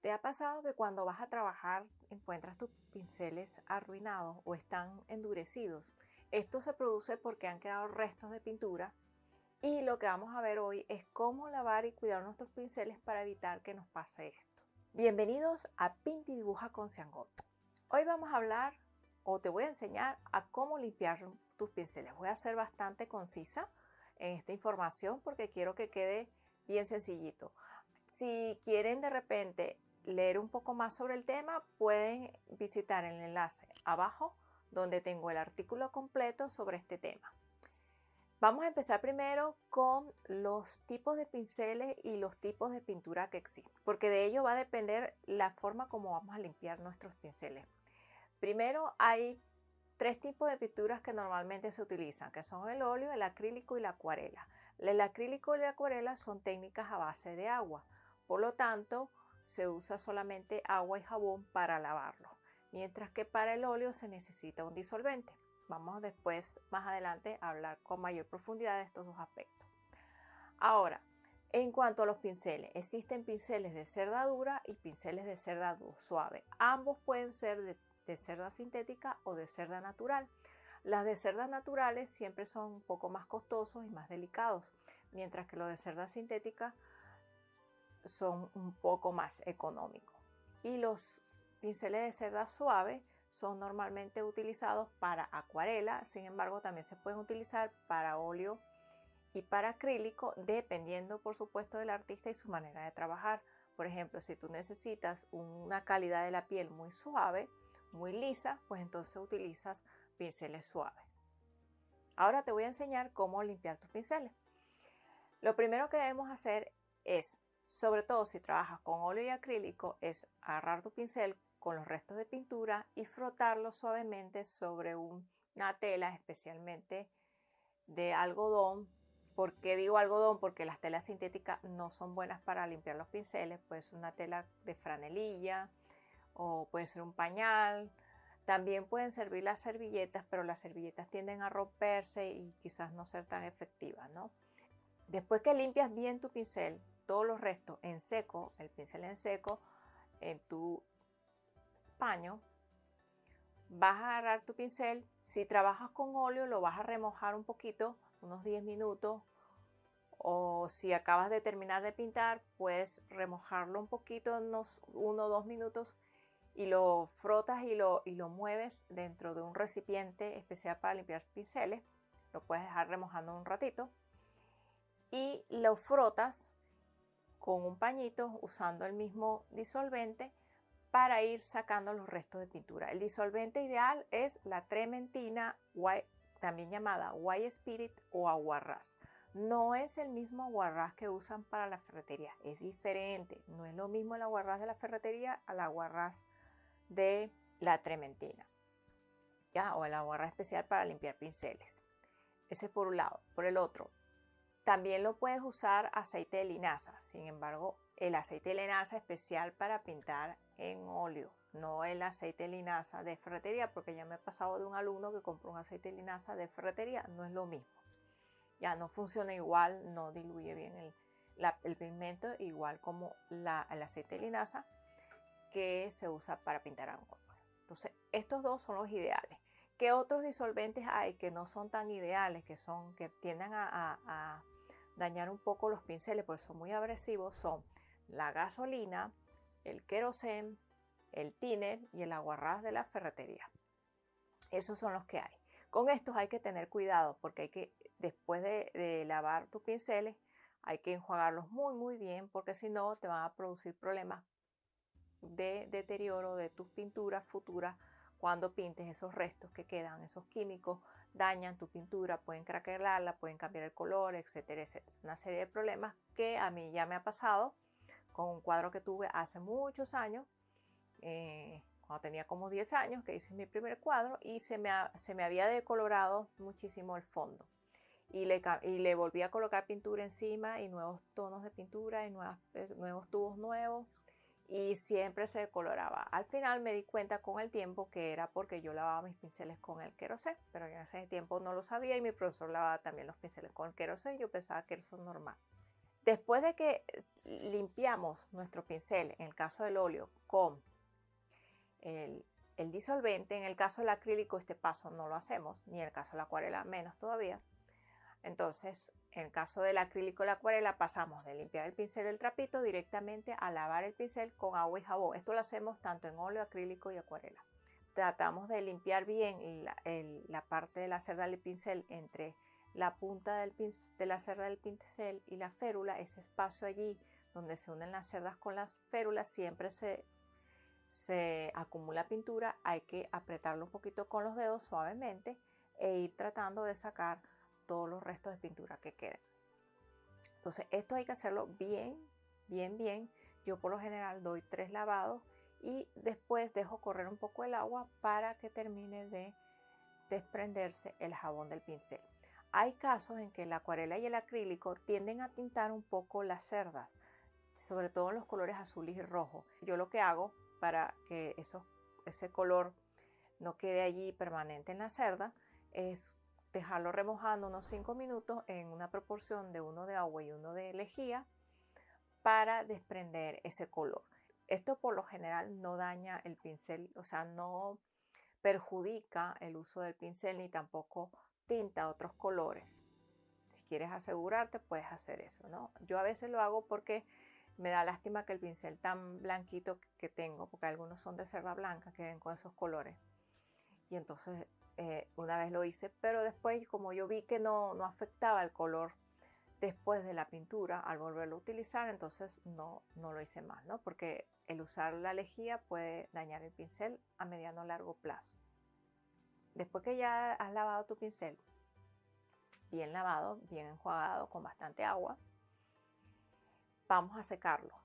¿Te ha pasado que cuando vas a trabajar encuentras tus pinceles arruinados o están endurecidos? Esto se produce porque han quedado restos de pintura y lo que vamos a ver hoy es cómo lavar y cuidar nuestros pinceles para evitar que nos pase esto. Bienvenidos a Pinta y Dibuja con Xianggot. Hoy vamos a hablar o te voy a enseñar a cómo limpiar tus pinceles. Voy a ser bastante concisa en esta información porque quiero que quede bien sencillito. Si quieren de repente leer un poco más sobre el tema, pueden visitar el enlace abajo donde tengo el artículo completo sobre este tema. Vamos a empezar primero con los tipos de pinceles y los tipos de pintura que existen, porque de ello va a depender la forma como vamos a limpiar nuestros pinceles. Primero hay tres tipos de pinturas que normalmente se utilizan, que son el óleo, el acrílico y la acuarela. El acrílico y la acuarela son técnicas a base de agua, por lo tanto se usa solamente agua y jabón para lavarlo, mientras que para el óleo se necesita un disolvente. Vamos después, más adelante, a hablar con mayor profundidad de estos dos aspectos. Ahora, en cuanto a los pinceles, existen pinceles de cerda dura y pinceles de cerda suave. Ambos pueden ser de cerda sintética o de cerda natural. Las de cerdas naturales siempre son un poco más costosos y más delicados, mientras que los de cerda sintética son un poco más económicos. Y los pinceles de cerda suave son normalmente utilizados para acuarela, sin embargo también se pueden utilizar para óleo y para acrílico, dependiendo por supuesto del artista y su manera de trabajar. Por ejemplo, si tú necesitas una calidad de la piel muy suave, muy lisa, pues entonces utilizas pinceles suaves. Ahora te voy a enseñar cómo limpiar tus pinceles. Lo primero que debemos hacer es, sobre todo si trabajas con óleo y acrílico, es agarrar tu pincel con los restos de pintura y frotarlo suavemente sobre una tela, especialmente de algodón. ¿Por qué digo algodón? Porque las telas sintéticas no son buenas para limpiar los pinceles. Puede ser una tela de franelilla o puede ser un pañal. También pueden servir las servilletas, pero las servilletas tienden a romperse y quizás no ser tan efectivas, ¿no? Después que limpias bien tu pincel, todos los restos en seco, el pincel en seco, en tu paño, vas a agarrar tu pincel. Si trabajas con óleo, lo vas a remojar un poquito, unos 10 minutos, o si acabas de terminar de pintar, puedes remojarlo un poquito, unos 1 o 2 minutos, y lo frotas y lo mueves dentro de un recipiente especial para limpiar pinceles. Lo puedes dejar remojando un ratito y lo frotas con un pañito usando el mismo disolvente para ir sacando los restos de pintura. El disolvente ideal es la trementina, también llamada White Spirit o aguarrás. No es el mismo aguarrás que usan para la ferretería, es diferente. No es lo mismo el aguarrás de la ferretería al aguarrás de la trementina, ¿ya? O el aguarrás especial para limpiar pinceles. Ese es por un lado. Por el otro, también lo puedes usar aceite de linaza. Sin embargo, el aceite de linaza especial para pintar en óleo, no el aceite de linaza de ferretería, porque ya me he pasado de un alumno que compró un aceite de linaza de ferretería, no es lo mismo. Ya no funciona igual, no diluye bien el pigmento, igual como el aceite de linaza que se usa para pintar en óleo. Entonces, estos dos son los ideales. ¿Qué otros disolventes hay que no son tan ideales, que tienden a dañar un poco los pinceles porque son muy agresivos? Son la gasolina, el querosén, el thinner y el aguarrás de la ferretería. Esos son los que hay. Con estos hay que tener cuidado porque después de lavar tus pinceles, hay que enjuagarlos muy bien, porque si no te van a producir problemas de deterioro de tus pinturas futuras. Cuando pintes, esos restos que quedan, esos químicos, dañan tu pintura, pueden craquelarla, pueden cambiar el color, etcétera, etcétera. Una serie de problemas que a mí ya me ha pasado con un cuadro que tuve hace muchos años, cuando tenía como 10 años, que hice mi primer cuadro y se me había decolorado muchísimo el fondo. Y le volví a colocar pintura encima y nuevos tonos de pintura y nuevos tubos nuevos. Y siempre se decoloraba. Al final me di cuenta con el tiempo que era porque yo lavaba mis pinceles con el querosén, pero en ese tiempo no lo sabía y mi profesor lavaba también los pinceles con el querosén y yo pensaba que eso es normal. Después de que limpiamos nuestro pincel, en el caso del óleo, con el disolvente, en el caso del acrílico este paso no lo hacemos, ni en el caso de la acuarela menos todavía. Entonces, en el caso del acrílico y la acuarela pasamos de limpiar el pincel del trapito directamente a lavar el pincel con agua y jabón. Esto lo hacemos tanto en óleo, acrílico y acuarela. Tratamos de limpiar bien la parte de la cerda del pincel entre la punta de la cerda del pincel y la férula, ese espacio allí donde se unen las cerdas con las férulas, siempre se acumula pintura, hay que apretarlo un poquito con los dedos suavemente e ir tratando de sacar todos los restos de pintura que queden. Entonces esto hay que hacerlo bien. Yo por lo general doy 3 lavados y después dejo correr un poco el agua para que termine de desprenderse el jabón del pincel. Hay casos en que la acuarela y el acrílico tienden a tintar un poco las cerdas, sobre todo en los colores azul y rojo. Yo lo que hago para que ese color no quede allí permanente en la cerda es dejarlo remojando unos 5 minutos en una proporción de 1 de agua y 1 de lejía para desprender ese color. Esto por lo general no daña el pincel, o sea, no perjudica el uso del pincel ni tampoco tinta otros colores. Si quieres asegurarte, puedes hacer eso, ¿no? Yo a veces lo hago porque me da lástima que el pincel tan blanquito que tengo, porque algunos son de cerda blanca, queden con esos colores. Y entonces una vez lo hice, pero después como yo vi que no afectaba el color después de la pintura, al volverlo a utilizar, entonces no lo hice más, ¿no? Porque el usar la lejía puede dañar el pincel a mediano o largo plazo. Después que ya has lavado tu pincel, bien lavado, bien enjuagado, con bastante agua, vamos a secarlo.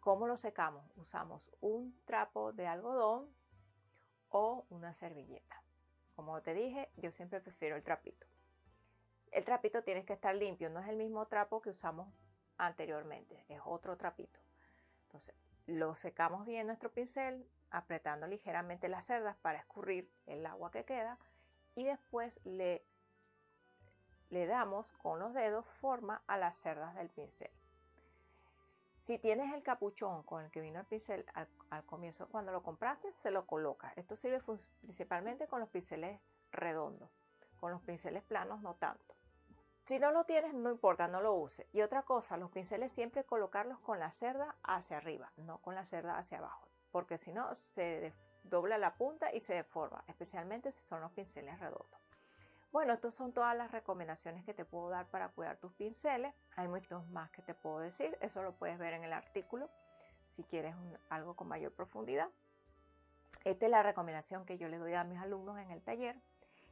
¿Cómo lo secamos? Usamos un trapo de algodón o una servilleta. Como te dije, yo siempre prefiero el trapito. El trapito tiene que estar limpio, no es el mismo trapo que usamos anteriormente, es otro trapito. Entonces, lo secamos bien nuestro pincel, apretando ligeramente las cerdas para escurrir el agua que queda y después le damos con los dedos forma a las cerdas del pincel. Si tienes el capuchón con el que vino el pincel al comienzo cuando lo compraste, se lo colocas. Esto sirve principalmente con los pinceles redondos, con los pinceles planos no tanto. Si no lo tienes, no importa, no lo uses. Y otra cosa, los pinceles siempre colocarlos con la cerda hacia arriba, no con la cerda hacia abajo, porque si no se dobla la punta y se deforma, especialmente si son los pinceles redondos. Bueno, estas son todas las recomendaciones que te puedo dar para cuidar tus pinceles. Hay muchos más que te puedo decir, eso lo puedes ver en el artículo si quieres algo con mayor profundidad. Esta es la recomendación que yo le doy a mis alumnos en el taller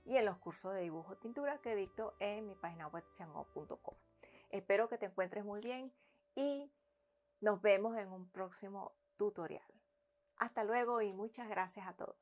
y en los cursos de dibujo y pintura que dicto en mi página web xiangho.com. Espero que te encuentres muy bien y nos vemos en un próximo tutorial. Hasta luego y muchas gracias a todos.